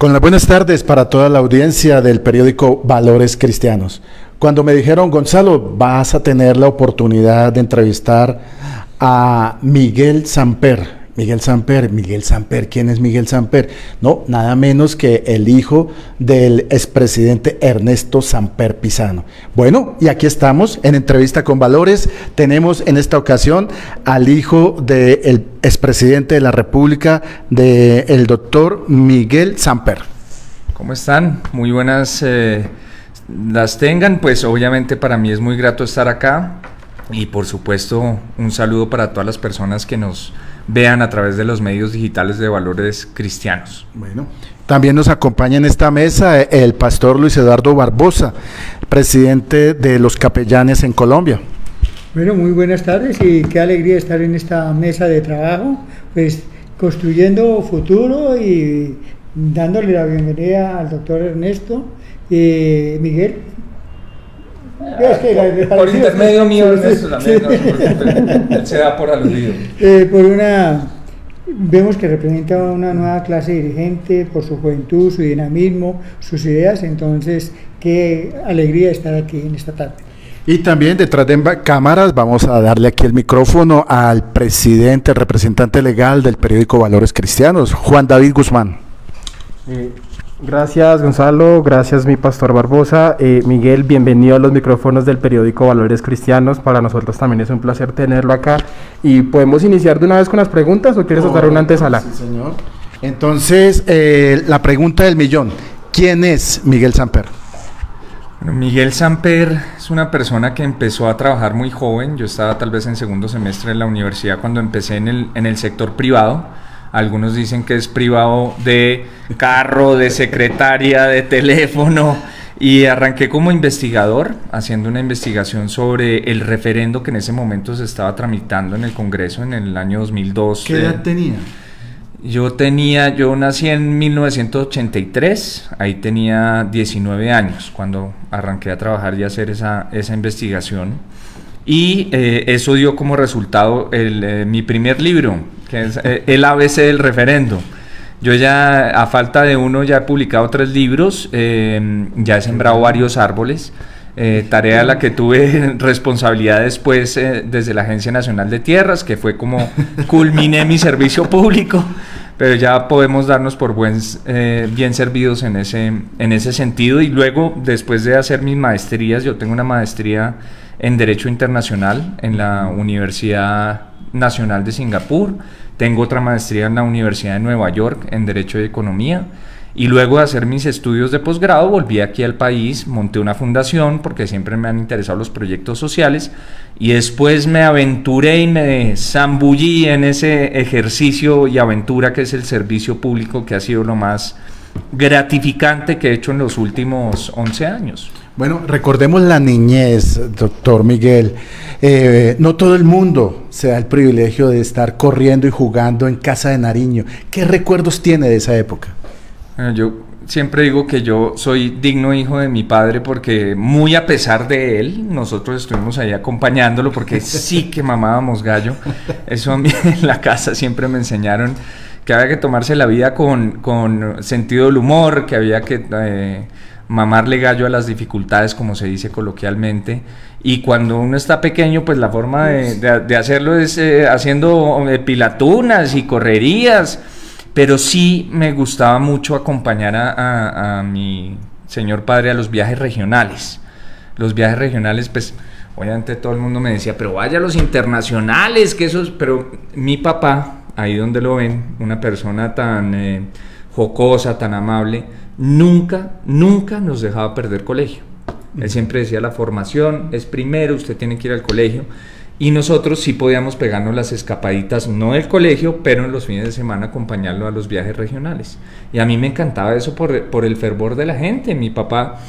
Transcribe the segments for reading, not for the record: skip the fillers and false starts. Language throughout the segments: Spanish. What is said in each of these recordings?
Con las buenas tardes para toda la audiencia del periódico Valores Cristianos. Cuando me dijeron, Gonzalo, vas a tener la oportunidad de entrevistar a Miguel Samper. Miguel Samper, ¿quién es Miguel Samper? No, nada menos que el hijo del expresidente Ernesto Samper Pizano. Bueno, y aquí estamos en Entrevista con Valores. Tenemos en esta ocasión al hijo del expresidente de la República, del doctor Miguel Samper. ¿Cómo están? Muy buenas las tengan. Pues obviamente para mí es muy grato estar acá y por supuesto un saludo para todas las personas que nos vean a través de los medios digitales de Valores Cristianos. Bueno, también nos acompaña en esta mesa el pastor Luis Eduardo Barbosa, presidente de los Capellanes en Colombia. Bueno, muy buenas tardes y qué alegría estar en esta mesa de trabajo, pues construyendo futuro y dándole la bienvenida al doctor Ernesto Miguel. Por intermedio mío, Ernesto, también, no, él se da por aludido. Vemos que representa una nueva clase dirigente por su juventud, su dinamismo, sus ideas, entonces qué alegría estar aquí en esta tarde. Y también detrás de cámaras vamos a darle aquí el micrófono al presidente, el representante legal del periódico Valores Cristianos, Juan David Guzmán. Gracias Gonzalo, gracias mi pastor Barbosa. Miguel, bienvenido a los micrófonos del periódico Valores Cristianos. Para nosotros también es un placer tenerlo acá. ¿Y podemos iniciar de una vez con las preguntas o quieres dar una antesala? Sí, señor. Entonces, la pregunta del millón, ¿quién es Miguel Samper? Bueno, Miguel Samper es una persona que empezó a trabajar muy joven. Yo estaba tal vez en segundo semestre de la universidad cuando empecé en el sector privado. Algunos dicen que es privado de carro, de secretaria, de teléfono, y arranqué como investigador, haciendo una investigación sobre el referendo que en ese momento se estaba tramitando en el Congreso en el año 2002. ¿Qué edad tenía? Yo nací en 1983, ahí tenía 19 años cuando arranqué a trabajar y a hacer esa investigación. Y eso dio como resultado mi primer libro, que es el ABC del referendo. Yo ya, a falta de uno, ya he publicado 3 libros, ya he sembrado varios árboles, tarea a la que tuve responsabilidad después desde la Agencia Nacional de Tierras, que fue como culminé mi servicio público, pero ya podemos darnos por bien servidos en ese sentido. Y luego, después de hacer mis maestrías, yo tengo una maestría en Derecho Internacional en la Universidad Nacional de Singapur, tengo otra maestría en la Universidad de Nueva York en Derecho y Economía, y luego de hacer mis estudios de posgrado volví aquí al país, monté una fundación porque siempre me han interesado los proyectos sociales, y después me aventuré y me zambullí en ese ejercicio y aventura que es el servicio público, que ha sido lo más gratificante que he hecho en los últimos 11 años. Bueno, recordemos la niñez, doctor Miguel. No todo el mundo se da el privilegio de estar corriendo y jugando en Casa de Nariño. ¿Qué recuerdos tiene de esa época? Bueno, yo siempre digo que yo soy digno hijo de mi padre porque muy a pesar de él, nosotros estuvimos ahí acompañándolo porque sí que mamábamos gallo. Eso a mí en la casa siempre me enseñaron que había que tomarse la vida con sentido del humor, que había que mamarle gallo a las dificultades, como se dice coloquialmente, y cuando uno está pequeño, pues la forma de hacerlo es haciendo pilatunas y correrías, pero sí me gustaba mucho acompañar a mi señor padre a los viajes regionales. Los viajes regionales, pues obviamente todo el mundo me decía, pero vaya a los internacionales, que esos, pero mi papá, ahí donde lo ven, una persona tan jocosa, tan amable, nunca nos dejaba perder colegio. Él siempre decía, la formación es primero, usted tiene que ir al colegio, y nosotros sí podíamos pegarnos las escapaditas, no del colegio, pero en los fines de semana acompañarlo a los viajes regionales, y a mí me encantaba eso por el fervor de la gente. Mi papá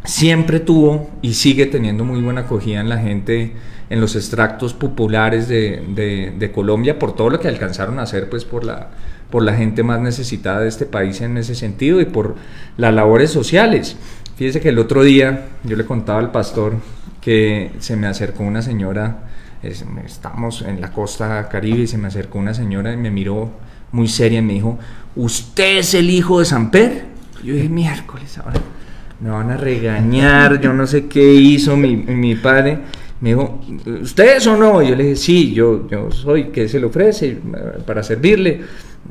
siempre tuvo y sigue teniendo muy buena acogida en la gente, en los extractos populares de Colombia, por todo lo que alcanzaron a hacer, pues por la gente más necesitada de este país en ese sentido, y por las labores sociales. Fíjese que el otro día yo le contaba al pastor que se me acercó una señora, estamos en la costa caribe, y se me acercó una señora y me miró muy seria y me dijo, ¿usted es el hijo de Samper? Yo dije, miércoles, ahora me van a regañar, yo no sé qué hizo mi padre. Me dijo, ¿usted es o no? Y yo le dije, sí, yo soy, ¿qué se le ofrece para servirle?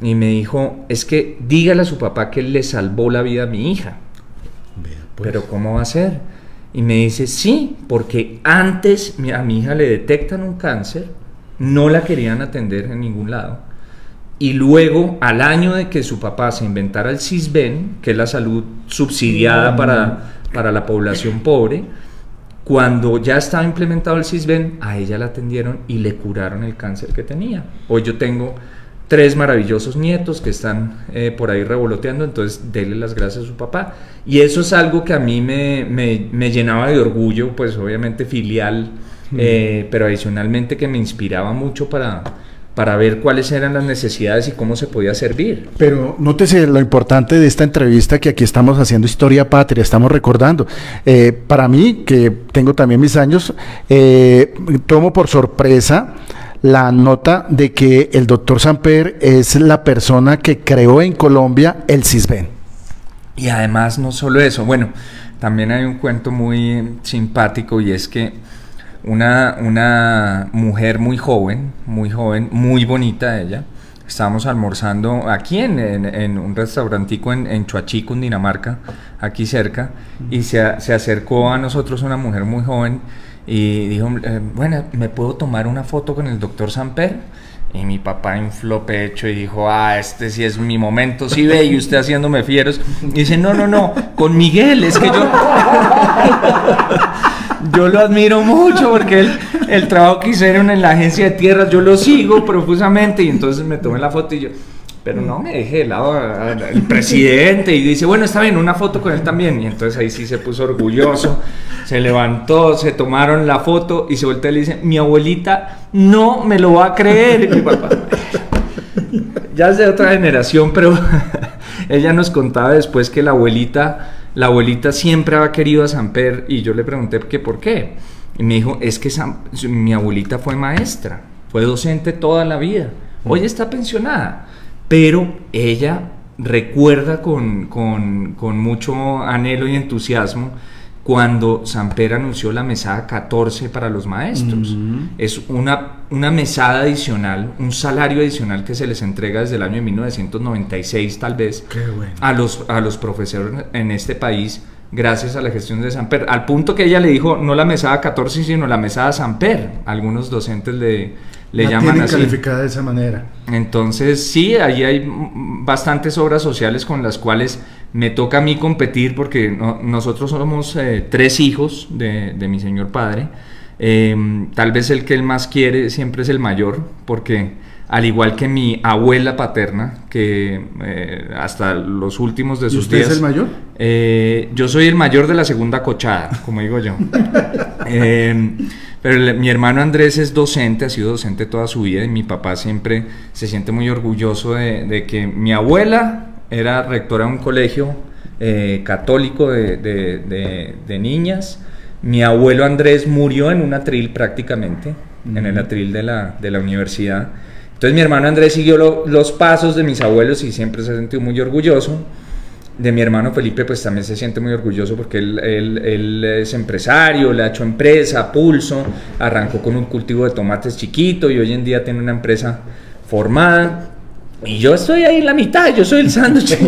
Y me dijo, es que dígale a su papá que él le salvó la vida a mi hija. Pues. Pero ¿cómo va a ser? Y me dice, sí, porque antes a mi hija le detectan un cáncer, no la querían atender en ningún lado, y luego al año de que su papá se inventara el Sisbén, que es la salud subsidiada para la población pobre, cuando ya estaba implementado el Sisbén, a ella la atendieron y le curaron el cáncer que tenía. Hoy yo tengo 3 maravillosos nietos que están por ahí revoloteando, entonces dele las gracias a su papá. Y eso es algo que a mí me llenaba de orgullo, pues obviamente filial, pero adicionalmente que me inspiraba mucho para ver cuáles eran las necesidades y cómo se podía servir. Pero nótese lo importante de esta entrevista, que aquí estamos haciendo historia patria, estamos recordando. Para mí, que tengo también mis años, tomo por sorpresa la nota de que el doctor Samper es la persona que creó en Colombia el Sisbén. Y además no solo eso, bueno, también hay un cuento muy simpático, y es que una mujer muy joven, muy bonita ella, estábamos almorzando aquí en un restaurantico en Chuachi, Cundinamarca, aquí cerca, y se acercó a nosotros una mujer muy joven y dijo, bueno, ¿me puedo tomar una foto con el doctor Samper? Y mi papá infló pecho y dijo, este sí es mi momento, sí ve, y usted haciéndome fieros. Y dice, no, con Miguel, es que yo lo admiro mucho, porque el trabajo que hicieron en la agencia de tierras, yo lo sigo profusamente, y entonces me tomé la foto y yo, pero no me dejé de lado al presidente, y dice, bueno, está bien, una foto con él también. Y entonces ahí sí se puso orgulloso, se levantó, se tomaron la foto y se voltea y le dice, mi abuelita no me lo va a creer. Y mi papá, ya es de otra generación, pero ella nos contaba después que la abuelita siempre había querido a Samper, y yo le pregunté que por qué. Y me dijo, es que mi abuelita fue maestra, fue docente toda la vida, hoy está pensionada, pero ella recuerda con mucho anhelo y entusiasmo cuando Samper anunció la mesada 14 para los maestros. Es una mesada adicional, un salario adicional que se les entrega desde el año de 1996 tal vez. Qué bueno. a los profesores en este país, gracias a la gestión de Samper, al punto que ella le dijo no la mesada 14 sino la mesada Samper. Algunos docentes le llaman así, calificada de esa manera. Entonces sí, allí hay bastantes obras sociales con las cuales me toca a mí competir, porque nosotros somos 3 hijos de mi señor padre. Tal vez el que él más quiere siempre es el mayor, porque al igual que mi abuela paterna, que hasta los últimos de sus días... ¿Y usted es el mayor? Yo soy el mayor de la segunda cochada, como digo yo. Pero mi hermano Andrés es docente, ha sido docente toda su vida, y mi papá siempre se siente muy orgulloso de que mi abuela era rectora de un colegio católico de niñas. Mi abuelo Andrés murió en un atril prácticamente, en el atril de la universidad. Entonces mi hermano Andrés siguió los pasos de mis abuelos y siempre se ha sentido muy orgulloso. De mi hermano Felipe pues también se siente muy orgulloso, porque él es empresario, le ha hecho empresa, pulso, arrancó con un cultivo de tomates chiquito y hoy en día tiene una empresa formada. Y yo estoy ahí en la mitad, yo soy el sándwich.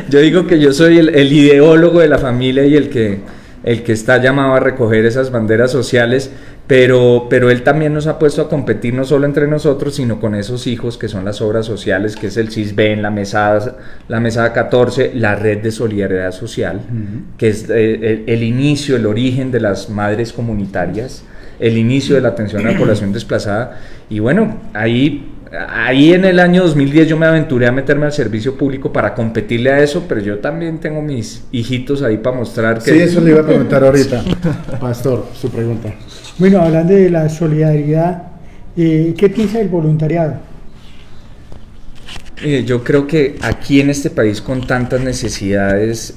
Yo digo que yo soy el ideólogo de la familia y el que está llamado a recoger esas banderas sociales, pero él también nos ha puesto a competir no solo entre nosotros, sino con esos hijos que son las obras sociales, que es el Sisbén, la mesada 14, la red de solidaridad social, que es el inicio, el origen de las madres comunitarias, el inicio de la atención a la población desplazada. Y bueno, ahí en el año 2010 yo me aventuré a meterme al servicio público para competirle a eso, pero yo también tengo mis hijitos ahí para mostrar que... Sí, eso le iba a preguntar ahorita. Pastor, su pregunta. Bueno, hablando de la solidaridad, ¿qué piensa del voluntariado? Yo creo que aquí en este país, con tantas necesidades,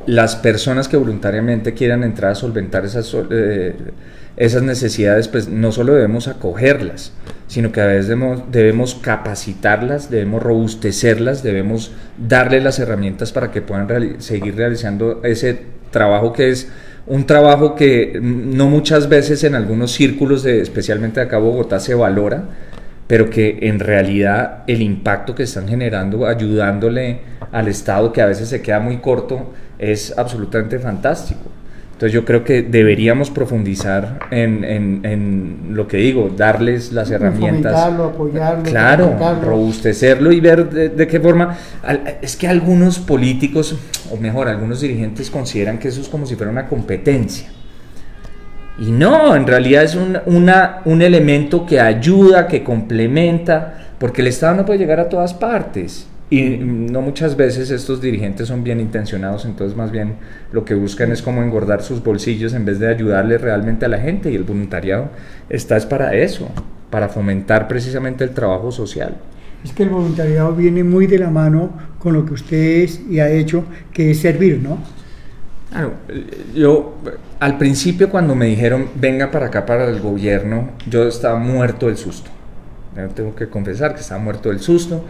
las personas que voluntariamente quieran entrar a solventar esas necesidades, pues no solo debemos acogerlas, sino que a veces debemos capacitarlas, debemos robustecerlas, debemos darles las herramientas para que puedan seguir realizando ese trabajo, que es un trabajo que no muchas veces en algunos círculos, especialmente de acá Bogotá, se valora, pero que en realidad el impacto que están generando ayudándole al Estado, que a veces se queda muy corto, es absolutamente fantástico. Entonces yo creo que deberíamos profundizar en lo que digo, darles las herramientas, fomentarlo, apoyarlo, claro, robustecerlo y ver de qué forma. Es que algunos políticos, o mejor, algunos dirigentes consideran que eso es como si fuera una competencia. Y no, en realidad es un elemento que ayuda, que complementa, porque el Estado no puede llegar a todas partes. Y no muchas veces estos dirigentes son bien intencionados, entonces más bien lo que buscan es como engordar sus bolsillos en vez de ayudarle realmente a la gente, y el voluntariado es para eso, para fomentar precisamente el trabajo social. Es que el voluntariado viene muy de la mano con lo que usted es y ha hecho, que es servir, ¿no? Claro, yo al principio cuando me dijeron venga para acá para el gobierno, yo estaba muerto del susto. Yo tengo que confesar que estaba muerto del susto.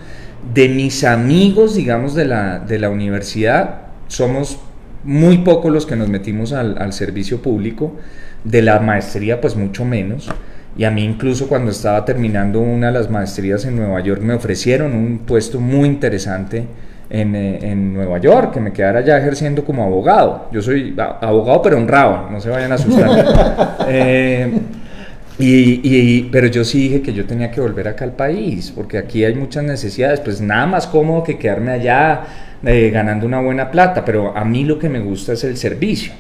De mis amigos, digamos, de la universidad, somos muy pocos los que nos metimos al servicio público. De la maestría, pues mucho menos. Y a mí incluso cuando estaba terminando una de las maestrías en Nueva York, me ofrecieron un puesto muy interesante en Nueva York, que me quedara ya ejerciendo como abogado. Yo soy abogado pero honrado, no se vayan a asustar. Pero yo sí dije que yo tenía que volver acá al país, porque aquí hay muchas necesidades, pues nada más cómodo que quedarme allá ganando una buena plata, pero a mí lo que me gusta es el servicio.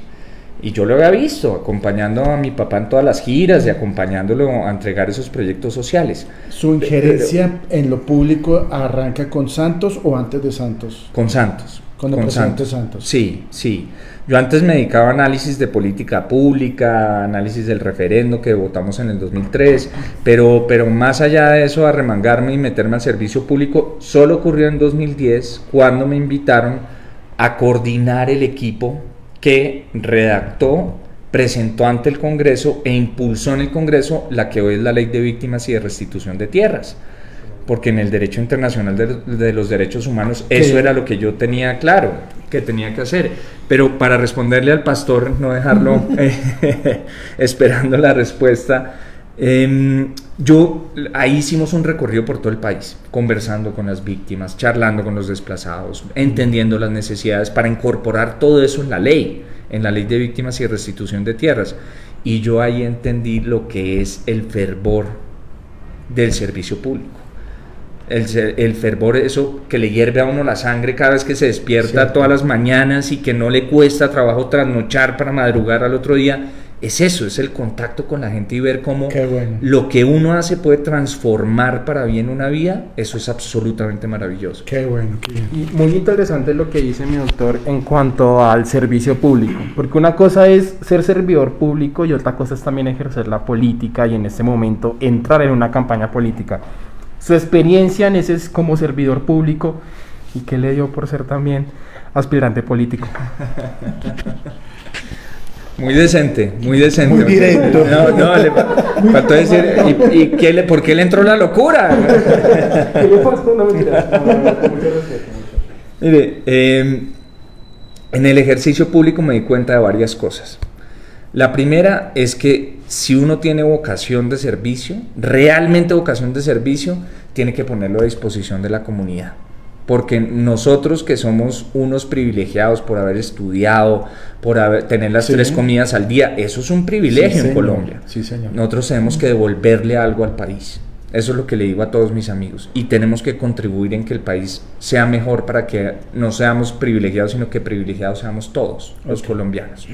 Y yo lo había visto, acompañando a mi papá en todas las giras y acompañándolo a entregar esos proyectos sociales. ¿Su injerencia en lo público arranca con Santos o antes de Santos? Con Santos. Con el presidente Santos. Sí, sí. Yo antes me dedicaba a análisis de política pública, análisis del referendo que votamos en el 2003, pero más allá de eso, arremangarme y meterme al servicio público, solo ocurrió en 2010, cuando me invitaron a coordinar el equipo que redactó, presentó ante el Congreso e impulsó en el Congreso la que hoy es la Ley de Víctimas y de Restitución de Tierras. Porque en el derecho internacional de los derechos humanos eso era lo que yo tenía claro que tenía que hacer. Pero para responderle al pastor, no dejarlo esperando la respuesta, ahí hicimos un recorrido por todo el país, conversando con las víctimas, charlando con los desplazados, entendiendo las necesidades para incorporar todo eso en la ley de víctimas y restitución de tierras. Y yo ahí entendí lo que es el fervor del servicio público. El fervor, eso que le hierve a uno la sangre cada vez que se despierta todas las mañanas y que no le cuesta trabajo trasnochar para madrugar al otro día, es eso, es el contacto con la gente y ver cómo lo que uno hace puede transformar para bien una vida. Eso es absolutamente maravilloso. Qué bueno, qué bien. Y muy interesante lo que dice mi doctor en cuanto al servicio público, porque una cosa es ser servidor público y otra cosa es también ejercer la política y en este momento entrar en una campaña política. Su experiencia en ese como servidor público y qué le dio por ser también aspirante político. Muy decente, muy decente. Muy directo. No, le faltó decir, ¿por qué le entró la locura? ¿Qué le pasó? No, mentira. Mire, en el ejercicio público me di cuenta de varias cosas. La primera es que si uno tiene vocación de servicio, realmente vocación de servicio, tiene que ponerlo a disposición de la comunidad. Porque nosotros que somos unos privilegiados por haber estudiado, por tener las 3 comidas al día, eso es un privilegio en Colombia. Sí, señor. Nosotros tenemos que devolverle algo al país. Eso es lo que le digo a todos mis amigos. Y tenemos que contribuir en que el país sea mejor para que no seamos privilegiados, sino que privilegiados seamos todos los colombianos.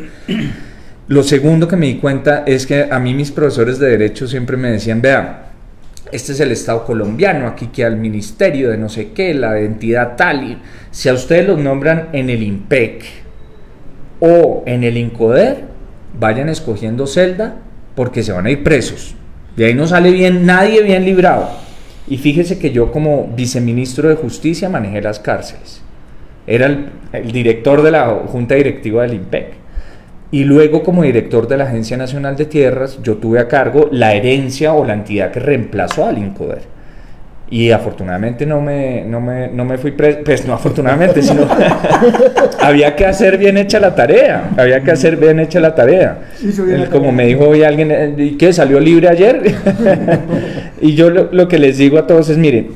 Lo segundo que me di cuenta es que a mí mis profesores de Derecho siempre me decían, vea, este es el Estado colombiano, aquí queda el ministerio de no sé qué, la entidad tal, y si a ustedes los nombran en el IMPEC o en el INCODER, vayan escogiendo celda porque se van a ir presos. De ahí no sale bien, nadie bien librado. Y fíjese que yo como viceministro de Justicia manejé las cárceles. era el director de la junta directiva del IMPEC. Y luego, como director de la Agencia Nacional de Tierras, yo tuve a cargo la herencia o la entidad que reemplazó al INCODER. Y afortunadamente no me fui preso, pues no afortunadamente, sino había que hacer bien hecha la tarea, Como me dijo hoy alguien, ¿y qué, salió libre ayer? Y yo lo que les digo a todos es, miren,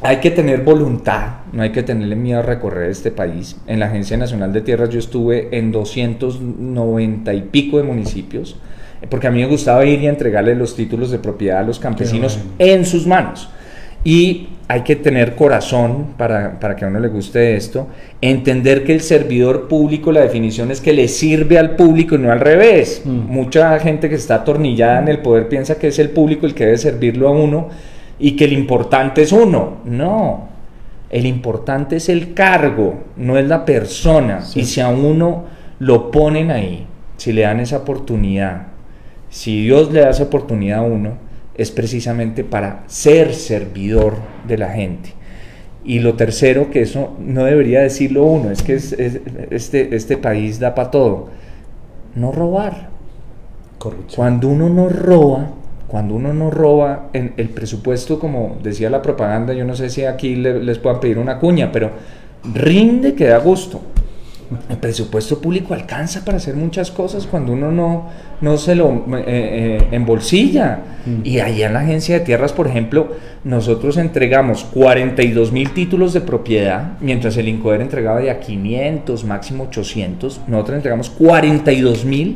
hay que tener voluntad, no hay que tenerle miedo a recorrer este país. En la Agencia Nacional de Tierras yo estuve en 290 y pico de municipios, porque a mí me gustaba ir y entregarle los títulos de propiedad a los campesinos en sus manos. Y hay que tener corazón para que a uno le guste esto, entender que el servidor público, la definición es que le sirve al público y no al revés. Mucha gente que está atornillada en el poder piensa que es el público el que debe servirlo a uno y que el importante es uno. No, el importante es el cargo, no es la persona. Sí. Y si a uno lo ponen ahí, si le dan esa oportunidad, si Dios le da esa oportunidad a uno, es precisamente para ser servidor de la gente. Y lo tercero, que eso no debería decirlo uno, es que este país da para todo. No robar. Corrupción. Cuando uno no roba, en el presupuesto, como decía la propaganda, yo no sé si aquí les puedan pedir una cuña, pero rinde que da gusto. El presupuesto público alcanza para hacer muchas cosas cuando uno no se lo embolsilla. Y allá en la Agencia de Tierras, por ejemplo, nosotros entregamos 42.000 títulos de propiedad, mientras el INCODER entregaba de a 500, máximo 800. Nosotros entregamos 42.000,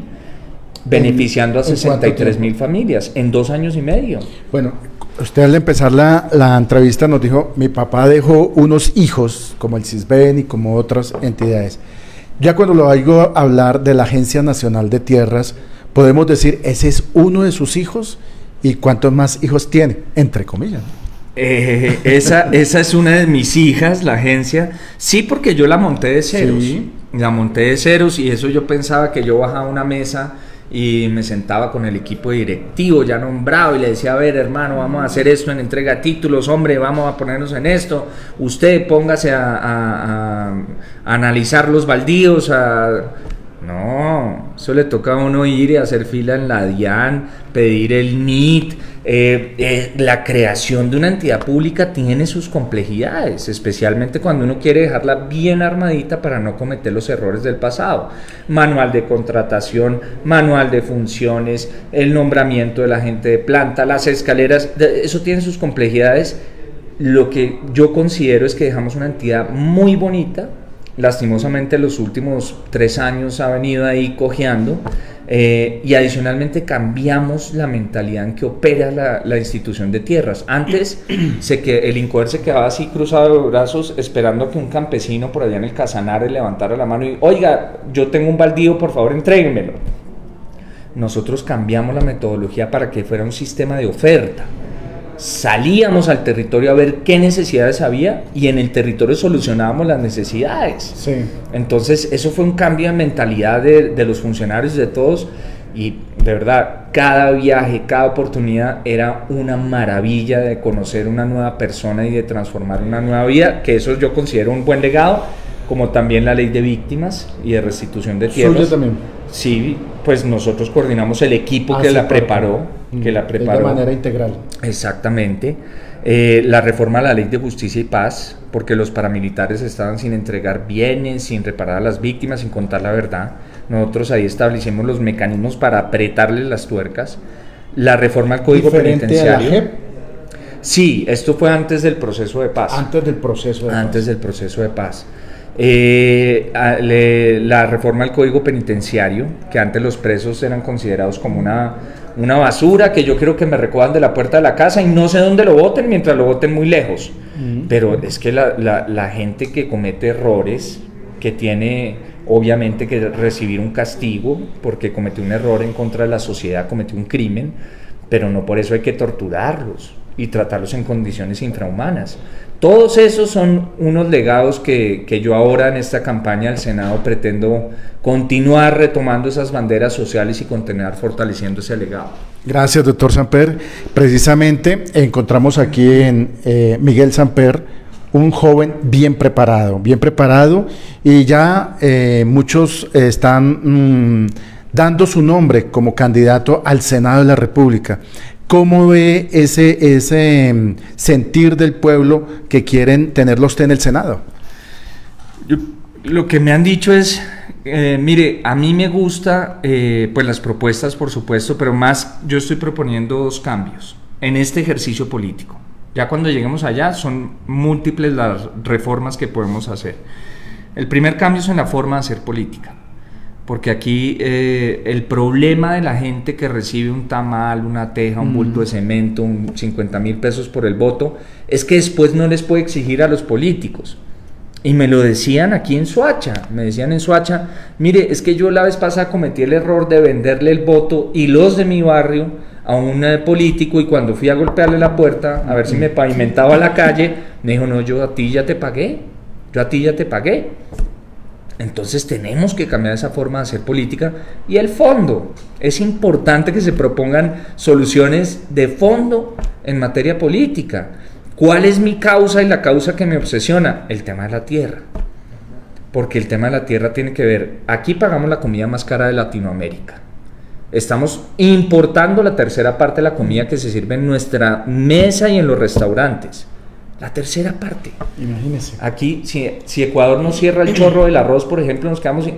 beneficiando a 63.000 familias en 2 años y medio. Bueno, usted al empezar la entrevista nos dijo, mi papá dejó unos hijos, como el CISBEN y como otras entidades. Ya cuando lo oigo hablar de la Agencia Nacional de Tierras, podemos decir, ese es uno de sus hijos, ¿y cuántos más hijos tiene? Entre comillas. Esa es una de mis hijas, la agencia. Sí, porque yo la monté de ceros. Sí. La monté de ceros y eso yo pensaba que yo bajaba una mesa y me sentaba con el equipo directivo ya nombrado y le decía, a ver, hermano, vamos a hacer esto en entrega de títulos, hombre, vamos a ponernos en esto, usted póngase a analizar los baldíos, No, eso le toca a uno ir y hacer fila en la DIAN, pedir el NIT. La creación de una entidad pública tiene sus complejidades, especialmente cuando uno quiere dejarla bien armadita para no cometer los errores del pasado. Manual de contratación, manual de funciones, el nombramiento de la gente de planta, las escaleras, eso tiene sus complejidades. Lo que yo considero es que dejamos una entidad muy bonita. Lastimosamente los últimos 3 años ha venido ahí cojeando, y adicionalmente cambiamos la mentalidad en que opera la institución de tierras. Antes el INCODER se quedaba así cruzado de brazos esperando que un campesino por allá en el Casanare levantara la mano y, oiga, yo tengo un baldío, por favor entréguemelo. Nosotros cambiamos la metodología para que fuera un sistema de oferta. Salíamos al territorio a ver qué necesidades había y en el territorio solucionábamos las necesidades. Sí. Entonces eso fue un cambio de mentalidad de los funcionarios, de todos, y de verdad cada viaje, cada oportunidad era una maravilla de conocer una nueva persona y de transformar una nueva vida, que eso yo considero un buen legado, como también la ley de víctimas y de restitución de tierras. ¿Suyo también? Sí, pues nosotros coordinamos el equipo que la preparó. De manera integral. Exactamente. La reforma a la ley de justicia y paz, porque los paramilitares estaban sin entregar bienes, sin reparar a las víctimas, sin contar la verdad. Nosotros ahí establecimos los mecanismos para apretarles las tuercas. La reforma al Código Penitenciario. ¿A la JEP? Sí, esto fue antes del proceso de paz. Antes del proceso de paz. La reforma al Código Penitenciario, que antes los presos eran considerados como una basura, que yo quiero que me recojan de la puerta de la casa y no sé dónde lo boten, mientras lo boten muy lejos. Pero es que la gente que comete errores, que tiene obviamente que recibir un castigo porque cometió un error en contra de la sociedad, cometió un crimen, pero no por eso hay que torturarlos y tratarlos en condiciones infrahumanas. Todos esos son unos legados que yo ahora en esta campaña del Senado pretendo continuar retomando esas banderas sociales y continuar fortaleciendo ese legado. Gracias, doctor Samper. Precisamente encontramos aquí en Miguel Samper un joven bien preparado y ya muchos están dando su nombre como candidato al Senado de la República. ¿Cómo ve ese sentir del pueblo que quieren tenerlo usted en el Senado? Lo que me han dicho es, mire, a mí me gusta pues las propuestas, por supuesto, pero más yo estoy proponiendo 2 cambios en este ejercicio político. Ya cuando lleguemos allá son múltiples las reformas que podemos hacer. El primer cambio es en la forma de hacer política, porque aquí el problema de la gente que recibe un tamal, una teja, un bulto de cemento, 50,000 pesos por el voto, es que después no les puede exigir a los políticos. Y me lo decían aquí en Soacha, me decían en Soacha, mire, es que yo la vez pasada cometí el error de venderle el voto y los de mi barrio a un político, y cuando fui a golpearle la puerta a ver si me pavimentaba la calle, me dijo, no, yo a ti ya te pagué. Entonces tenemos que cambiar esa forma de hacer política. Y el fondo, es importante que se propongan soluciones de fondo en materia política. ¿Cuál es mi causa y la causa que me obsesiona? El tema de la tierra. Porque el tema de la tierra tiene que ver, aquí pagamos la comida más cara de Latinoamérica. Estamos importando la tercera parte de la comida que se sirve en nuestra mesa y en los restaurantes. La tercera parte. Imagínese. Aquí, si Ecuador no cierra el chorro del arroz, por ejemplo, nos quedamos sin...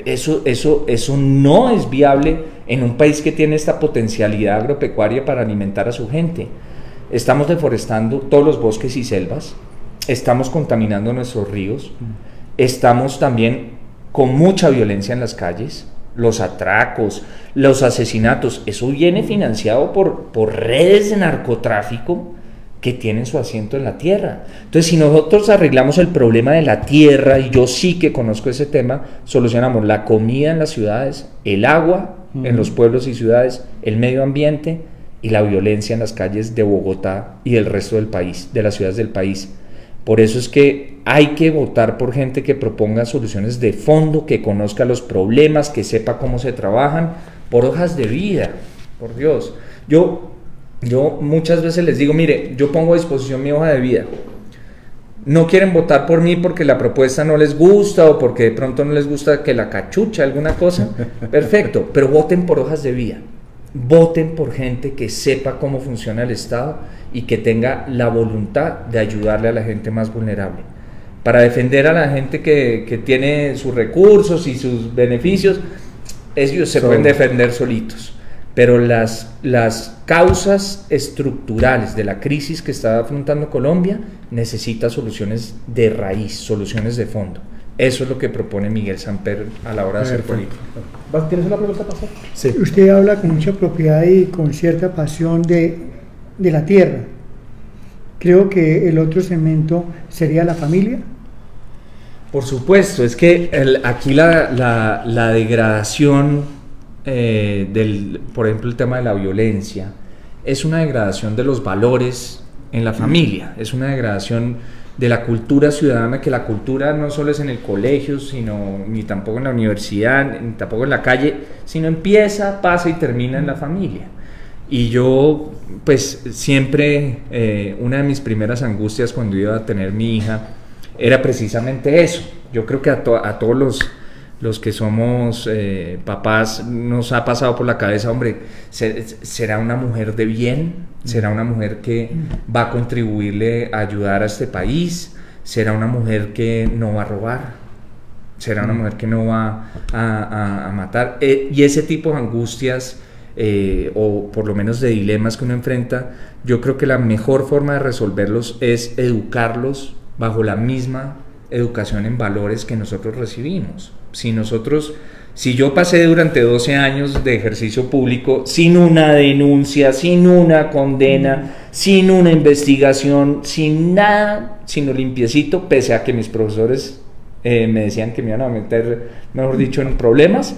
Eso no es viable en un país que tiene esta potencialidad agropecuaria para alimentar a su gente. Estamos deforestando todos los bosques y selvas, estamos contaminando nuestros ríos, estamos también con mucha violencia en las calles, los atracos, los asesinatos, eso viene financiado por redes de narcotráfico que tienen su asiento en la tierra. Entonces, si nosotros arreglamos el problema de la tierra, y yo sí que conozco ese tema, solucionamos la comida en las ciudades, el agua en los pueblos y ciudades, el medio ambiente y la violencia en las calles de Bogotá y del resto del país, de las ciudades del país. Por eso es que hay que votar por gente que proponga soluciones de fondo, que conozca los problemas, que sepa cómo se trabajan, por hojas de vida, por Dios. Yo muchas veces les digo, mire, yo pongo a disposición mi hoja de vida. No quieren votar por mí porque la propuesta no les gusta o porque de pronto no les gusta que la cachucha, alguna cosa. Perfecto, pero voten por hojas de vida. Voten por gente que sepa cómo funciona el Estado y que tenga la voluntad de ayudarle a la gente más vulnerable. Para defender a la gente que tiene sus recursos y sus beneficios, ellos se pueden defender solitos. Pero las causas estructurales de la crisis que está afrontando Colombia necesita soluciones de raíz, soluciones de fondo. Eso es lo que propone Miguel Samper a la hora de hacer política. ¿Tienes una pregunta, pastor? Sí. Usted habla con mucha propiedad y con cierta pasión de la tierra. Creo que el otro segmento sería la familia. Por supuesto, es que aquí la degradación por ejemplo, el tema de la violencia es una degradación de los valores en la familia, es una degradación de la cultura ciudadana, que la cultura no solo es en el colegio, ni tampoco en la universidad, ni tampoco en la calle, sino empieza, pasa y termina en la familia. Y yo, pues siempre, una de mis primeras angustias cuando iba a tener mi hija era precisamente eso. Yo creo que a todos los que somos papás nos ha pasado por la cabeza, hombre, ¿será una mujer de bien? ¿Será una mujer que va a contribuirle a ayudar a este país? ¿Será una mujer que no va a robar? ¿Será una mujer que no va a matar? Y ese tipo de angustias, o por lo menos de dilemas que uno enfrenta, yo creo que la mejor forma de resolverlos es educarlos bajo la misma educación en valores que nosotros recibimos. Si yo pasé durante 12 años de ejercicio público sin una denuncia, sin una condena, sin una investigación, sin nada, sino limpiecito, pese a que mis profesores me decían que me iban a meter, mejor dicho, en problemas,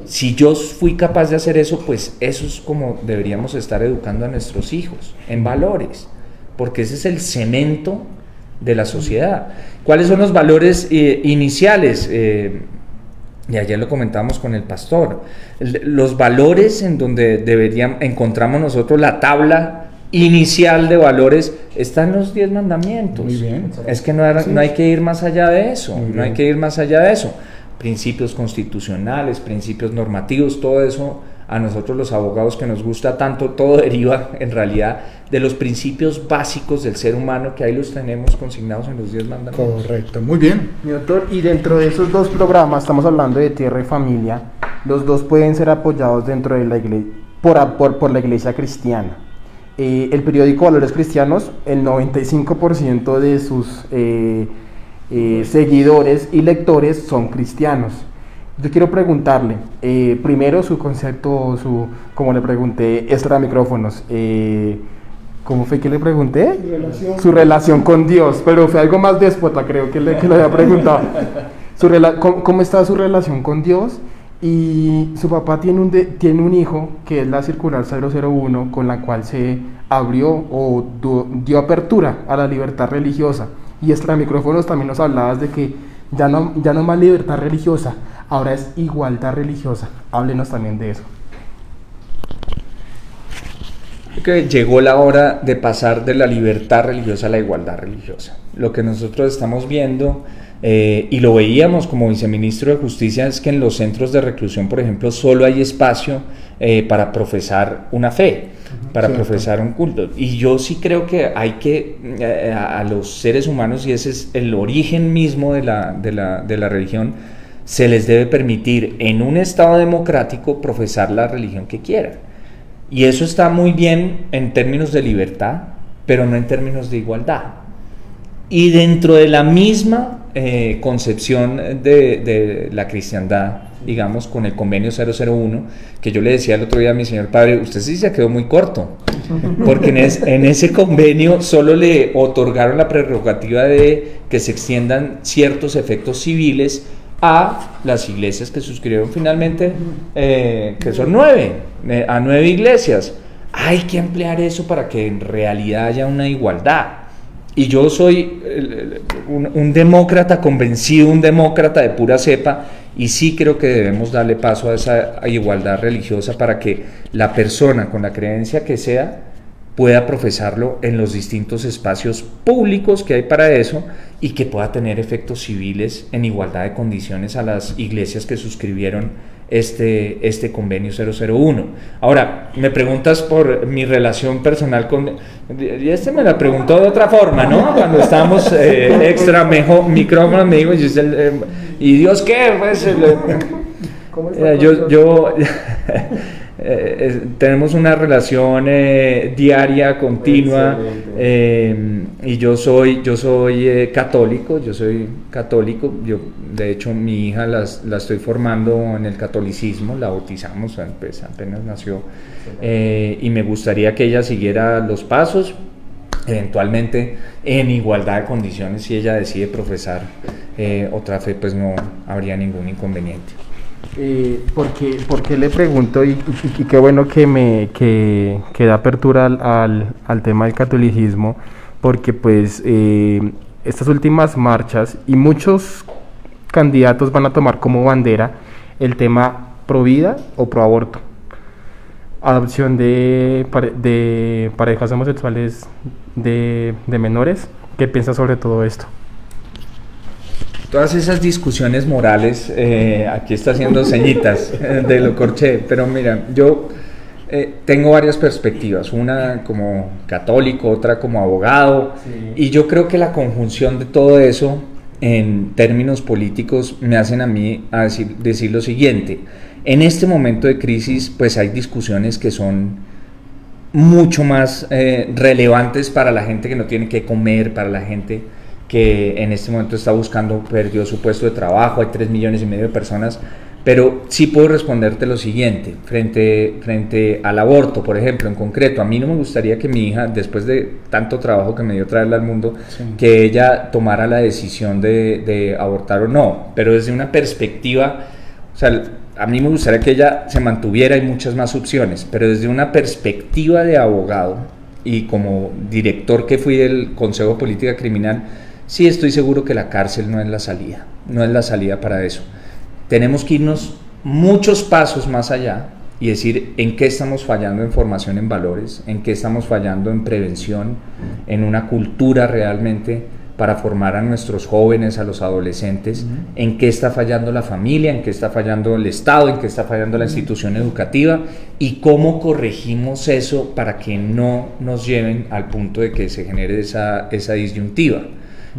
si yo fui capaz de hacer eso, pues eso es como deberíamos estar educando a nuestros hijos, en valores, porque ese es el cemento de la sociedad. ¿Cuáles son los valores iniciales? Y ayer lo comentábamos con el pastor. Los valores en donde encontramos nosotros la tabla inicial de valores está en los 10 mandamientos. Muy bien. Es que no hay que ir más allá de eso, Muy no hay bien. que ir más allá de eso. Principios constitucionales, principios normativos, todo eso a nosotros los abogados que nos gusta tanto, todo deriva en realidad de los principios básicos del ser humano, que ahí los tenemos consignados en los 10 mandamientos. Correcto, muy bien. Mi doctor, y dentro de esos dos programas, estamos hablando de tierra y familia, los dos pueden ser apoyados dentro de la iglesia, por la iglesia cristiana. El periódico Valores Cristianos, el 95% de sus seguidores y lectores son cristianos. Yo quiero preguntarle, primero su concepto, como le pregunté, extra micrófonos, ¿cómo fue que le pregunté? Su relación con Dios, pero fue algo más déspota, creo que le había preguntado. ¿Cómo está su relación con Dios? Y su papá tiene un hijo que es la circular 001, con la cual se abrió o dio apertura a la libertad religiosa. Y extra micrófonos también nos hablabas de que ya no más libertad religiosa, ahora es igualdad religiosa. Háblenos también de eso. Que llegó la hora de pasar de la libertad religiosa a la igualdad religiosa. Lo que nosotros estamos viendo, y lo veíamos como viceministro de Justicia, es que en los centros de reclusión, por ejemplo, solo hay espacio para profesar una fe, para profesar un culto. Y yo sí creo que hay que, a los seres humanos, y ese es el origen mismo de la religión, se les debe permitir en un Estado democrático profesar la religión que quieran. Y eso está muy bien en términos de libertad, pero no en términos de igualdad. Y dentro de la misma concepción de la cristiandad, digamos, con el convenio 001, que yo le decía el otro día a mi señor padre, usted sí se quedó muy corto, porque en ese convenio solo le otorgaron la prerrogativa de que se extiendan ciertos efectos civiles a las iglesias que suscribieron finalmente, que son 9, a 9 iglesias. Hay que ampliar eso para que en realidad haya una igualdad. Y yo soy un demócrata convencido, un demócrata de pura cepa, y sí creo que debemos darle paso a esa igualdad religiosa para que la persona con la creencia que sea pueda profesarlo en los distintos espacios públicos que hay para eso, y que pueda tener efectos civiles en igualdad de condiciones a las iglesias que suscribieron este convenio 001. Ahora, me preguntas por mi relación personal con... Y me la preguntó de otra forma, ¿no? Cuando estábamos extra micrófono, me dijo, ¿y Dios qué? Pues, tenemos una relación diaria, continua, y yo soy católico, yo de hecho mi hija la estoy formando en el catolicismo, la bautizamos, pues, apenas nació, y me gustaría que ella siguiera los pasos, eventualmente en igualdad de condiciones. Si ella decide profesar otra fe, pues no habría ningún inconveniente. ¿Por qué le pregunto? Y qué bueno que da apertura al tema del catolicismo, porque pues estas últimas marchas y muchos candidatos van a tomar como bandera el tema pro vida o pro aborto, adopción de parejas homosexuales de menores. ¿Qué piensas sobre todo esto? Todas esas discusiones morales, aquí está haciendo ceñitas de lo corché, pero mira, yo tengo varias perspectivas, una como católico, otra como abogado, y yo creo que la conjunción de todo eso en términos políticos me hacen a mí decir lo siguiente: en este momento de crisis pues hay discusiones que son mucho más relevantes para la gente que no tiene que comer, para la gente que en este momento está buscando, perdió su puesto de trabajo, hay 3,5 millones de personas, pero sí puedo responderte lo siguiente, frente al aborto, por ejemplo, en concreto, a mí no me gustaría que mi hija, después de tanto trabajo que me dio traerla al mundo, que ella tomara la decisión de abortar o no, pero desde una perspectiva, o sea, a mí me gustaría que ella se mantuviera, hay muchas más opciones, pero desde una perspectiva de abogado y como director que fui del Consejo de Política Criminal, sí estoy seguro que la cárcel no es la salida para eso. Tenemos que irnos muchos pasos más allá, y decir en qué estamos fallando en formación en valores, en qué estamos fallando en prevención, en una cultura realmente para formar a nuestros jóvenes, a los adolescentes, en qué está fallando la familia, en qué está fallando el Estado, en qué está fallando la institución educativa y cómo corregimos eso para que no nos lleven al punto de que se genere esa disyuntiva.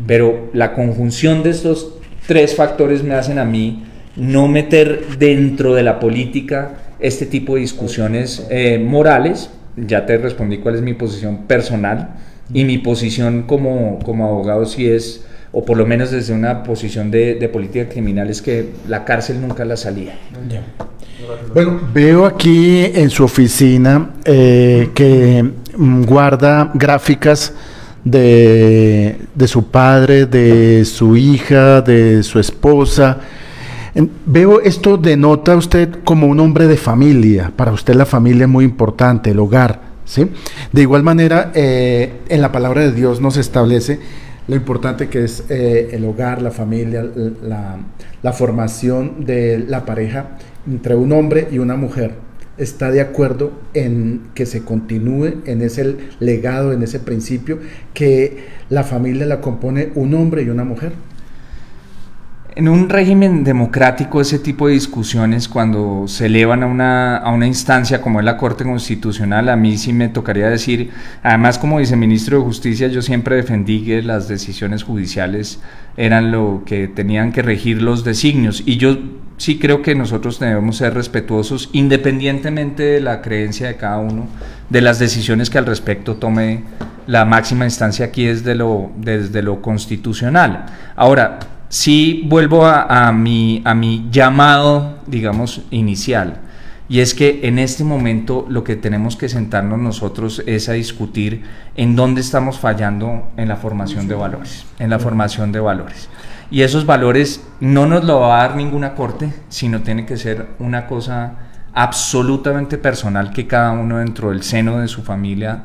Pero la conjunción de estos tres factores me hacen a mí no meter dentro de la política este tipo de discusiones morales. Ya te respondí cuál es mi posición personal. Y mi posición como abogado sí es, o por lo menos desde una posición de política criminal, es que la cárcel nunca es la salida. Bueno, veo aquí en su oficina que guarda gráficas de su padre, de su hija, de su esposa. Veo esto denota usted como un hombre de familia. Para usted la familia es muy importante, el hogar. ¿Sí? De igual manera, en la palabra de Dios nos establece lo importante que es el hogar, la familia, la formación de la pareja entre un hombre y una mujer. ¿Está de acuerdo en que se continúe en ese legado, en ese principio, que la familia la compone un hombre y una mujer? En un régimen democrático, ese tipo de discusiones, cuando se elevan a una instancia como es la Corte Constitucional, a mí sí me tocaría decir, además como viceministro de Justicia, yo siempre defendí que las decisiones judiciales eran lo que tenían que regir los designios, y yo sí creo que nosotros debemos ser respetuosos, independientemente de la creencia de cada uno, de las decisiones que al respecto tome la máxima instancia aquí desde lo constitucional. Ahora, sí vuelvo a mi llamado, digamos, inicial, y es que en este momento lo que tenemos que sentarnos nosotros es a discutir en dónde estamos fallando en la formación de valores, y esos valores no nos lo va a dar ninguna corte, sino tiene que ser una cosa absolutamente personal que cada uno dentro del seno de su familia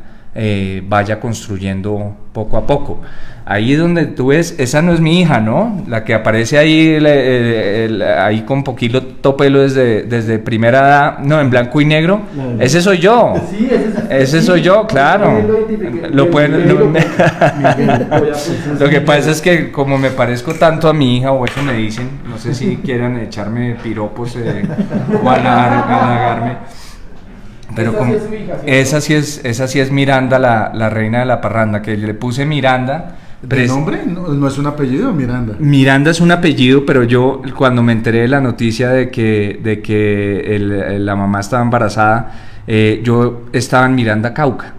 vaya construyendo poco a poco. Ahí donde tú ves, esa no es mi hija, ¿no? La que aparece ahí, ahí con poquito pelo desde primera edad, no, en blanco y negro, ese soy yo. Sí, ese soy yo, claro. Lo que pasa es que como me parezco tanto a mi hija, o eso me dicen, no sé si quieran echarme piropos o halagarme. Pero como, esa sí es Miranda, la reina de la parranda, que le puse Miranda. ¿De nombre? No es un apellido, Miranda. Miranda es un apellido, pero yo cuando me enteré de la noticia de que la mamá estaba embarazada, yo estaba en Miranda, Cauca,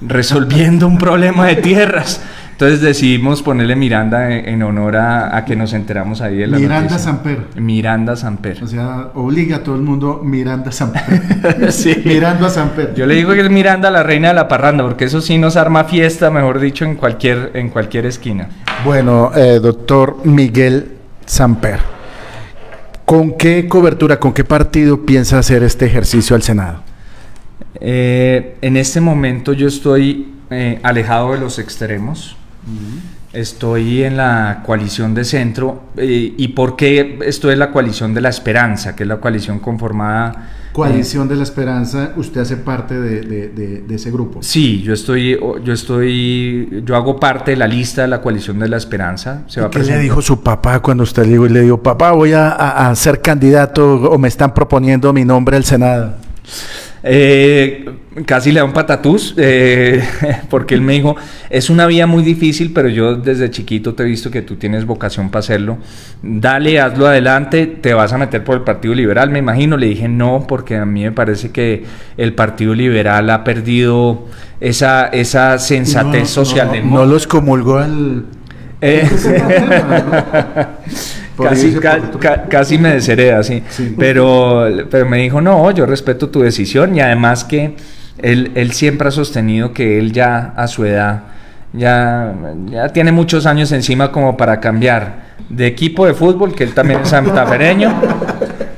resolviendo un problema de tierras. Entonces decidimos ponerle Miranda en honor a que nos enteramos ahí de la Miranda noticia. Samper. Miranda Samper. O sea, obliga a todo el mundo Miranda Samper. Sí. Miranda Samper. Yo le digo que es Miranda, la reina de la parranda, porque eso sí nos arma fiesta, mejor dicho, en cualquier esquina. Bueno, doctor Miguel Samper, ¿con qué cobertura, con qué partido piensa hacer este ejercicio al Senado? En este momento yo estoy alejado de los extremos. Estoy en la coalición de centro. ¿Y por qué estoy en la coalición de la esperanza, que es la coalición conformada? Coalición de la Esperanza, usted hace parte de ese grupo. Sí, yo hago parte de la lista de la coalición de la Esperanza. ¿Qué le dijo su papá cuando usted le dijo, papá, voy a ser candidato o me están proponiendo mi nombre al Senado? Casi le da un patatús, porque él me dijo, es una vía muy difícil, pero yo desde chiquito te he visto que tú tienes vocación para hacerlo, dale, hazlo adelante, te vas a meter por el Partido Liberal, me imagino. Le dije no, porque a mí me parece que el Partido Liberal ha perdido esa sensatez social. No los comulgó el... Casi me deshereda, sí. Pero me dijo, no, yo respeto tu decisión, y además que él siempre ha sostenido que él ya a su edad ya tiene muchos años encima como para cambiar de equipo de fútbol, que él también es santafereño,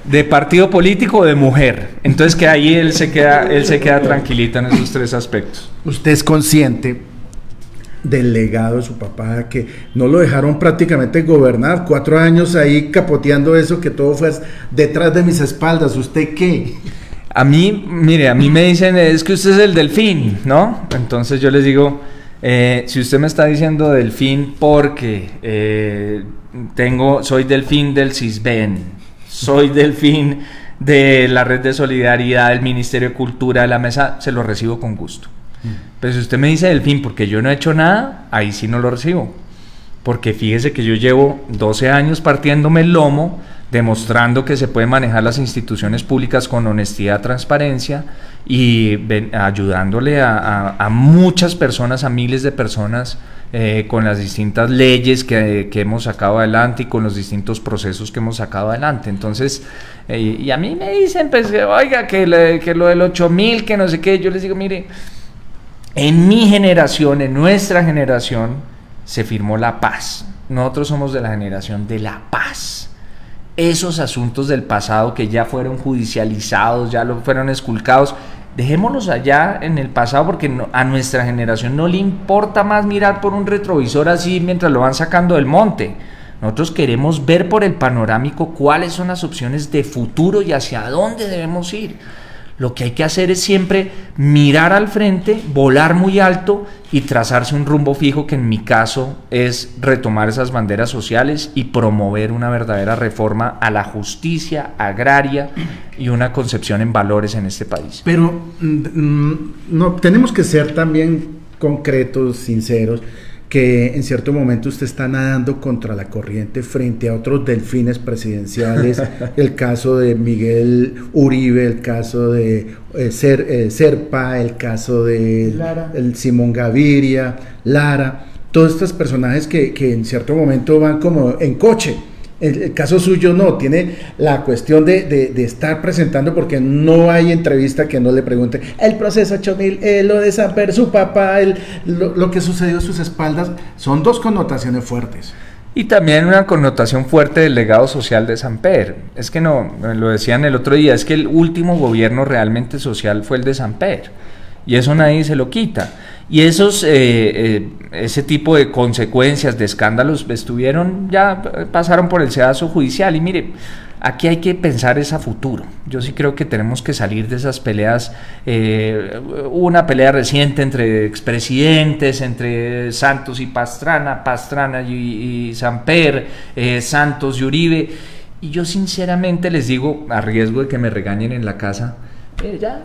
de partido político o de mujer. Entonces que ahí él se queda tranquilito en esos tres aspectos. ¿Usted es consciente del legado de su papá, que no lo dejaron prácticamente gobernar, 4 años ahí capoteando eso, que todo fue detrás de mis espaldas? ¿Usted qué? A mí, mire, a mí me dicen, es que usted es el delfín, ¿no? Entonces yo les digo, si usted me está diciendo delfín porque soy delfín del CISBEN, soy delfín de la Red de Solidaridad, del Ministerio de Cultura, de la Mesa, se lo recibo con gusto. Pero si usted me dice delfín porque yo no he hecho nada, ahí sí no lo recibo. Porque fíjese que yo llevo 12 años partiéndome el lomo, demostrando que se pueden manejar las instituciones públicas con honestidad, transparencia y ayudándole a muchas personas, a miles de personas con las distintas leyes que hemos sacado adelante y con los distintos procesos que hemos sacado adelante. Entonces, y a mí me dicen, pues, oiga, que lo del 8.000, que no sé qué, yo les digo, mire, en mi generación, en nuestra generación, se firmó la paz. Nosotros somos de la generación de la paz. Esos asuntos del pasado que ya fueron judicializados, ya fueron esculcados, dejémoslos allá en el pasado, porque a nuestra generación no le importa más mirar por un retrovisor así mientras lo van sacando del monte. Nosotros queremos ver por el panorámico cuáles son las opciones de futuro y hacia dónde debemos ir. Lo que hay que hacer es siempre mirar al frente, volar muy alto y trazarse un rumbo fijo, que en mi caso es retomar esas banderas sociales y promover una verdadera reforma a la justicia agraria y una concepción en valores en este país. Pero no, tenemos que ser también concretos, sinceros, que en cierto momento usted está nadando contra la corriente frente a otros delfines presidenciales, el caso de Miguel Uribe, el caso de Serpa, el caso de Simón Gaviria, Lara, todos estos personajes que en cierto momento van como en coche. El caso suyo no, tiene la cuestión de estar presentando, porque no hay entrevista que no le pregunte el proceso 8.000, lo de Samper, su papá, lo que sucedió a sus espaldas. Son dos connotaciones fuertes. Y también una connotación fuerte del legado social de Samper. Es que no, lo decían el otro día, es que el último gobierno realmente social fue el de Samper, y eso nadie se lo quita. Y ese tipo de consecuencias, de escándalos, pasaron por el sedazo judicial. Y mire, aquí hay que pensar es a futuro. Yo sí creo que tenemos que salir de esas peleas. Hubo una pelea reciente entre expresidentes, entre Santos y Pastrana, Pastrana y Samper, Santos y Uribe. Y yo sinceramente les digo, a riesgo de que me regañen en la casa, ya...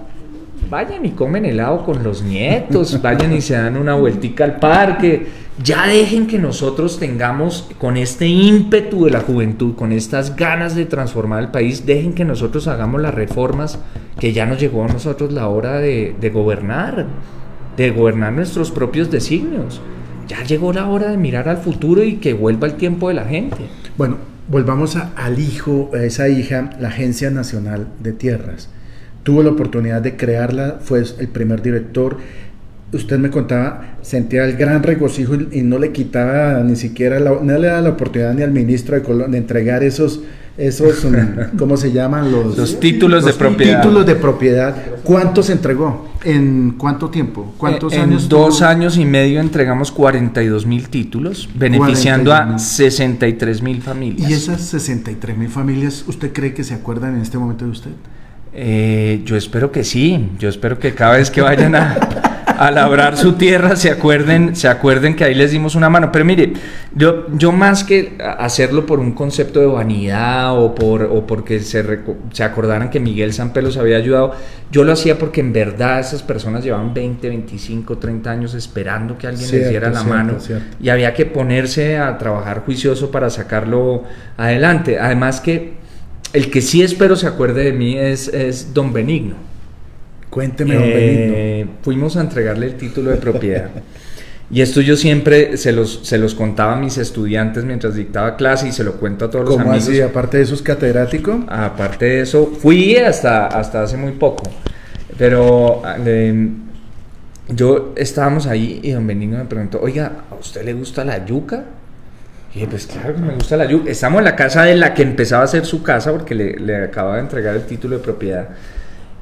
vayan y comen helado con los nietos, vayan y se dan una vueltica al parque, ya dejen que nosotros tengamos, con este ímpetu de la juventud, con estas ganas de transformar el país, dejen que nosotros hagamos las reformas, que ya nos llegó a nosotros la hora de gobernar nuestros propios designios. Ya llegó la hora de mirar al futuro y que vuelva el tiempo de la gente. Bueno, volvamos al hijo, a esa hija, la Agencia Nacional de Tierras. Tuvo la oportunidad de crearla, fue el primer director. Usted me contaba, sentía el gran regocijo y no le quitaba ni siquiera, no le daba la oportunidad ni al ministro de entregar esos ¿cómo se llaman? Los títulos de propiedad. Títulos de propiedad. ¿Cuántos entregó? ¿En cuánto tiempo? ¿Cuántos años? En 2 años y medio entregamos 42.000 títulos, beneficiando a 63.000 familias. ¿Y esas 63.000 familias, usted cree que se acuerdan en este momento de usted? Yo espero que sí, yo espero que cada vez que vayan a labrar su tierra se acuerden que ahí les dimos una mano. Pero mire, yo más que hacerlo por un concepto de vanidad o porque se acordaran que Miguel Samper los había ayudado, yo lo hacía porque en verdad esas personas llevaban 20, 25, 30 años esperando que alguien les diera la mano, y había que ponerse a trabajar juicioso para sacarlo adelante. Además que el que sí espero se acuerde de mí es don Benigno. Cuénteme, don Benigno. Fuimos a entregarle el título de propiedad. Y esto yo siempre se los contaba a mis estudiantes mientras dictaba clase, y se lo cuento a todos los amigos. ¿Cómo así? ¿Aparte de eso es catedrático? Aparte de eso, fui hasta hace muy poco. Pero estábamos ahí y don Benigno me preguntó, oiga, ¿a usted le gusta la yuca? Y dije, pues claro que me gusta la yuca. Estamos en la casa de la que empezaba a ser su casa, porque le acababa de entregar el título de propiedad.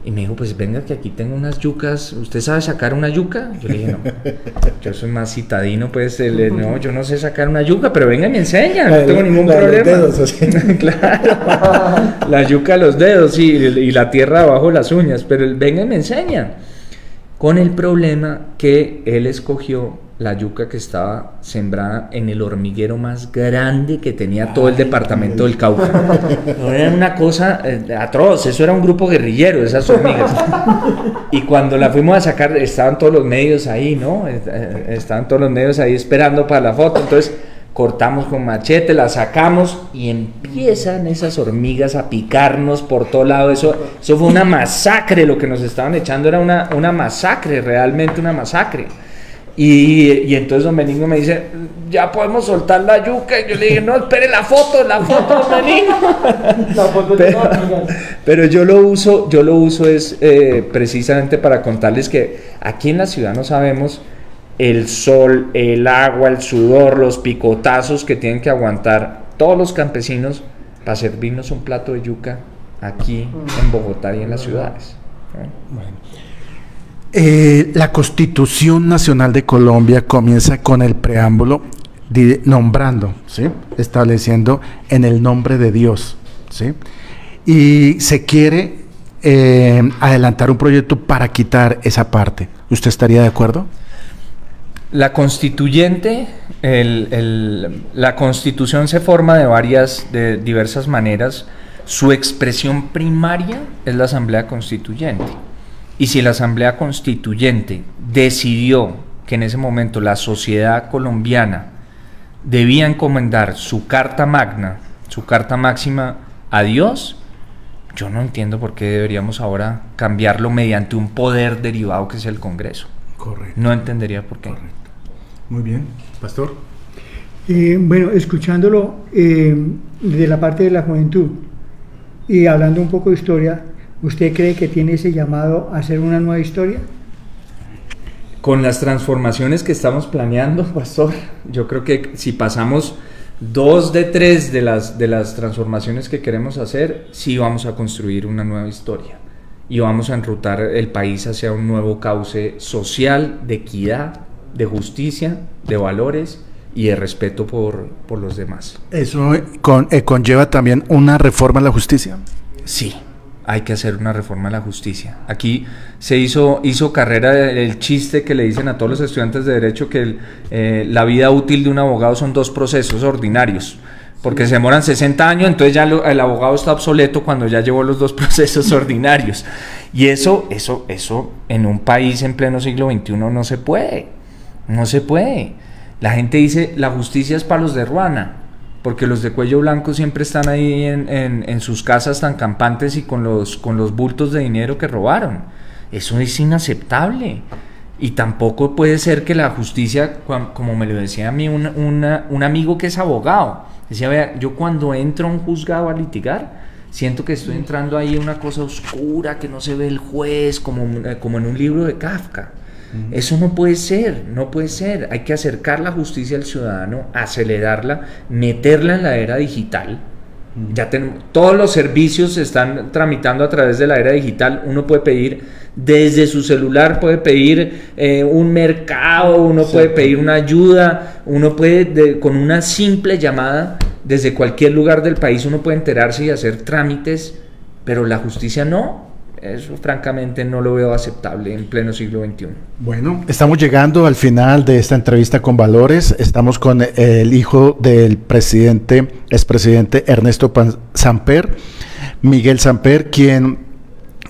Y me dijo, pues venga que aquí tengo unas yucas, ¿usted sabe sacar una yuca? Yo le dije, no, yo soy más citadino, pues, no, yo no sé sacar una yuca, pero venga y me enseña, no tengo ningún problema. Los dedos, claro, la yuca a los dedos y la tierra abajo de las uñas, pero venga y me enseña. Con el problema que él escogió la yuca que estaba sembrada en el hormiguero más grande que tenía todo el departamento del Cauca. No, era una cosa atroz, eso era un grupo guerrillero, esas hormigas. Y cuando la fuimos a sacar, estaban todos los medios ahí, ¿no? Estaban todos los medios ahí esperando para la foto, entonces cortamos con machete, la sacamos y empiezan esas hormigas a picarnos por todo lado. Eso fue una masacre, lo que nos estaban echando era una masacre, realmente una masacre. Y entonces don Benigno me dice, ya podemos soltar la yuca. Y yo le dije, no, espere la foto, don Benigno. pero yo lo uso es precisamente para contarles que aquí en la ciudad no sabemos el sol, el agua, el sudor, los picotazos que tienen que aguantar todos los campesinos para servirnos un plato de yuca aquí en Bogotá y en las ciudades. Bueno. La Constitución Nacional de Colombia comienza con el preámbulo nombrando, ¿sí? Estableciendo en el nombre de Dios, ¿sí? Y se quiere adelantar un proyecto para quitar esa parte. ¿Usted estaría de acuerdo? La constituyente, la Constitución se forma de diversas maneras. Su expresión primaria es la Asamblea Constituyente. Y si la Asamblea Constituyente decidió que en ese momento la sociedad colombiana debía encomendar su carta magna, su carta máxima a Dios, yo no entiendo por qué deberíamos ahora cambiarlo mediante un poder derivado que es el Congreso. Correcto. No entendería por qué. Correcto. Muy bien, pastor. Bueno, escuchándolo de la parte de la juventud y hablando un poco de historia, ¿usted cree que tiene ese llamado a hacer una nueva historia? Con las transformaciones que estamos planeando, pastor, yo creo que si pasamos 2 de 3 de las transformaciones que queremos hacer, sí vamos a construir una nueva historia y vamos a enrutar el país hacia un nuevo cauce social, de equidad, de justicia, de valores y de respeto por los demás. ¿Eso conlleva también una reforma a la justicia? Sí. Hay que hacer una reforma a la justicia. Aquí se hizo carrera el chiste que le dicen a todos los estudiantes de Derecho que la vida útil de un abogado son 2 procesos ordinarios, porque se demoran 60 años, entonces ya el abogado está obsoleto cuando ya llevó los 2 procesos ordinarios. Y eso en un país en pleno siglo XXI no se puede. La gente dice, la justicia es para los de Ruana, porque los de cuello blanco siempre están ahí en sus casas tan campantes y con los bultos de dinero que robaron. Eso es inaceptable. Y tampoco puede ser que la justicia, como me lo decía a mí un amigo que es abogado, decía, vea, yo cuando entro a un juzgado a litigar, siento que estoy entrando ahí en una cosa oscura, que no se ve el juez, como en un libro de Kafka. Eso no puede ser, hay que acercar la justicia al ciudadano, acelerarla, meterla en la era digital. Ya todos los servicios se están tramitando a través de la era digital. Uno puede pedir desde su celular, puede pedir un mercado, uno puede pedir una ayuda, uno puede con una simple llamada desde cualquier lugar del país uno puede enterarse y hacer trámites, pero la justicia no. Eso francamente no lo veo aceptable en pleno siglo XXI. Bueno, estamos llegando al final de esta entrevista con Valores. Estamos con el hijo del expresidente Ernesto Samper, Miguel Samper, quien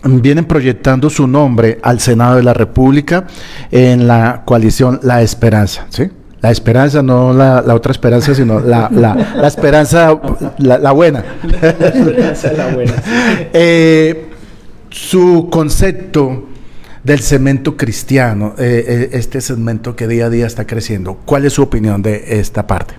vienen proyectando su nombre al Senado de la República en la coalición La Esperanza, ¿sí? La esperanza, no la otra esperanza, sino la esperanza, la buena. La esperanza, la buena. Su concepto del segmento cristiano, este segmento que día a día está creciendo, ¿cuál es su opinión de esta parte?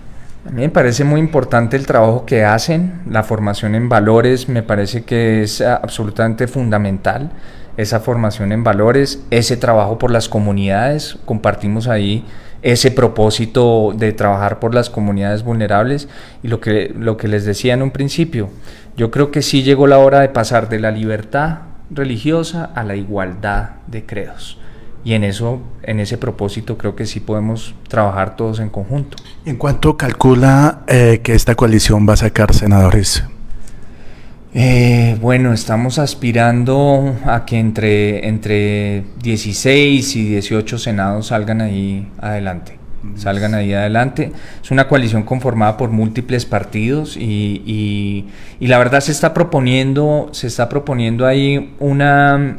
A mí me parece muy importante el trabajo que hacen, la formación en valores, me parece que es absolutamente fundamental esa formación en valores, ese trabajo por las comunidades, compartimos ahí ese propósito de trabajar por las comunidades vulnerables y lo que les decía en un principio, yo creo que sí llegó la hora de pasar de la libertad religiosa a la igualdad de credos. Y en eso, en ese propósito, creo que sí podemos trabajar todos en conjunto. ¿En cuánto calcula que esta coalición va a sacar senadores? Bueno, estamos aspirando a que entre 16 y 18 senados salgan ahí adelante. Es una coalición conformada por múltiples partidos y la verdad se está proponiendo ahí una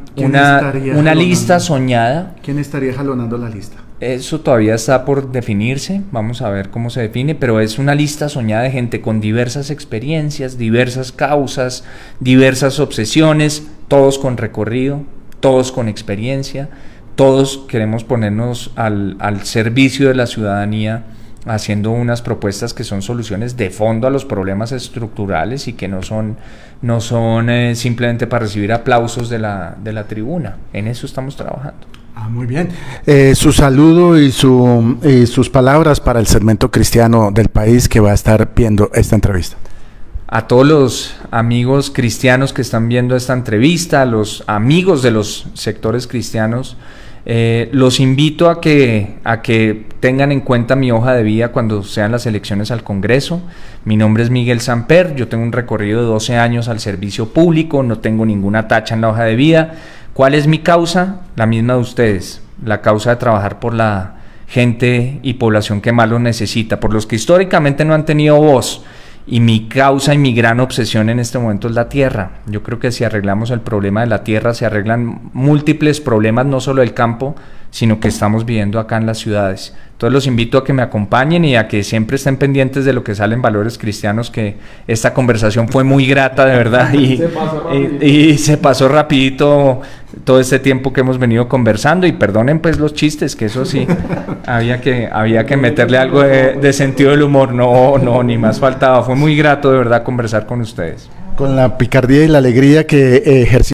lista soñada. ¿Quién estaría jalonando la lista? Eso todavía está por definirse, vamos a ver cómo se define, pero es una lista soñada de gente con diversas experiencias, diversas causas, diversas obsesiones, todos con recorrido, todos con experiencia. Todos queremos ponernos al servicio de la ciudadanía, haciendo unas propuestas que son soluciones de fondo a los problemas estructurales y que no son simplemente para recibir aplausos de la tribuna. En eso estamos trabajando. Muy bien. Su saludo y sus palabras para el segmento cristiano del país que va a estar viendo esta entrevista. A todos los amigos cristianos que están viendo esta entrevista, a los amigos de los sectores cristianos, los invito a que tengan en cuenta mi hoja de vida cuando sean las elecciones al Congreso. Mi nombre es Miguel Samper, yo tengo un recorrido de 12 años al servicio público, no tengo ninguna tacha en la hoja de vida. ¿Cuál es mi causa? La misma de ustedes, la causa de trabajar por la gente y población que más lo necesita, por los que históricamente no han tenido voz. Y mi causa y mi gran obsesión en este momento es la tierra. Yo creo que si arreglamos el problema de la tierra, se arreglan múltiples problemas, no solo del campo, sino que estamos viviendo acá en las ciudades. Entonces los invito a que me acompañen y a que siempre estén pendientes de lo que sale en Valores Cristianos, que esta conversación fue muy grata, de verdad, y se pasó rapidito todo este tiempo que hemos venido conversando, y perdonen pues los chistes, que eso sí, había que meterle algo de sentido del humor, no, ni más faltaba. Fue muy grato de verdad conversar con ustedes. Con la picardía y la alegría que ejerció